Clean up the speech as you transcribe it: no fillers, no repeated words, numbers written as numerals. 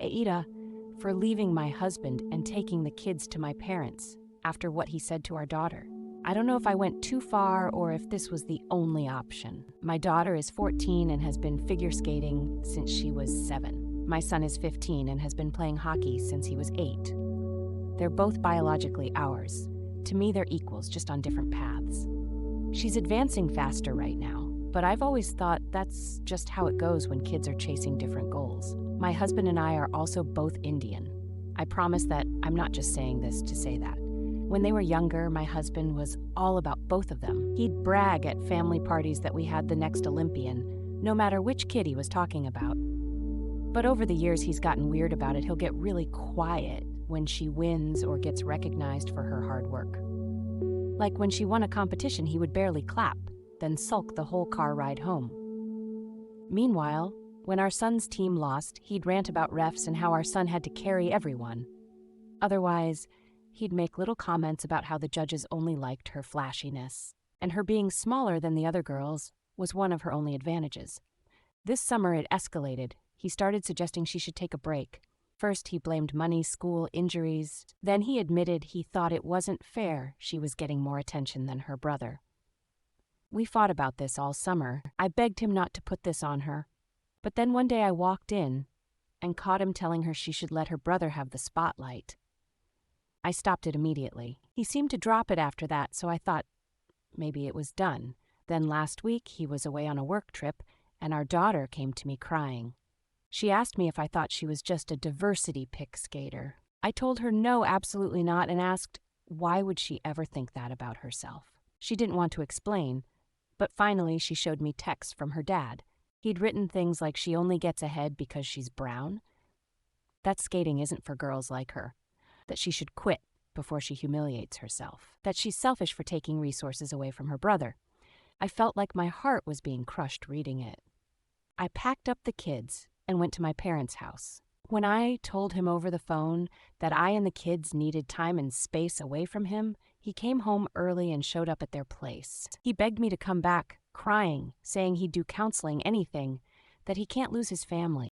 AITA for leaving my husband and taking the kids to my parents after what he said to our daughter. I don't know if I went too far or if this was the only option. My daughter is 14 and has been figure skating since she was 7. My son is 15 and has been playing hockey since he was 8. They're both biologically ours. To me, they're equals, just on different paths. She's advancing faster right now, but I've always thought that's just how it goes when kids are chasing different goals. My husband and I are also both Indian. I promise that I'm not just saying this to say that. When they were younger, my husband was all about both of them. He'd brag at family parties that we had the next Olympian, no matter which kid he was talking about. But over the years, he's gotten weird about it. He'll get really quiet when she wins or gets recognized for her hard work. Like when she won a competition, he would barely clap, then sulk the whole car ride home. Meanwhile, when our son's team lost, he'd rant about refs and how our son had to carry everyone. Otherwise, he'd make little comments about how the judges only liked her flashiness, and her being smaller than the other girls was one of her only advantages. This summer it escalated. He started suggesting she should take a break. First, he blamed money, school, injuries. Then he admitted he thought it wasn't fair she was getting more attention than her brother. We fought about this all summer. I begged him not to put this on her. But then one day I walked in and caught him telling her she should let her brother have the spotlight. I stopped it immediately. He seemed to drop it after that, so I thought maybe it was done. Then last week he was away on a work trip, and our daughter came to me crying. She asked me if I thought she was just a diversity pick skater. I told her no, absolutely not, and asked why would she ever think that about herself. She didn't want to explain, but finally she showed me texts from her dad. He'd written things like she only gets ahead because she's brown, that skating isn't for girls like her, that she should quit before she humiliates herself, that she's selfish for taking resources away from her brother. I felt like my heart was being crushed reading it. I packed up the kids and went to my parents' house. When I told him over the phone that I and the kids needed time and space away from him, he came home early and showed up at their place. He begged me to come back, crying, saying he'd do counseling, anything, that he can't lose his family.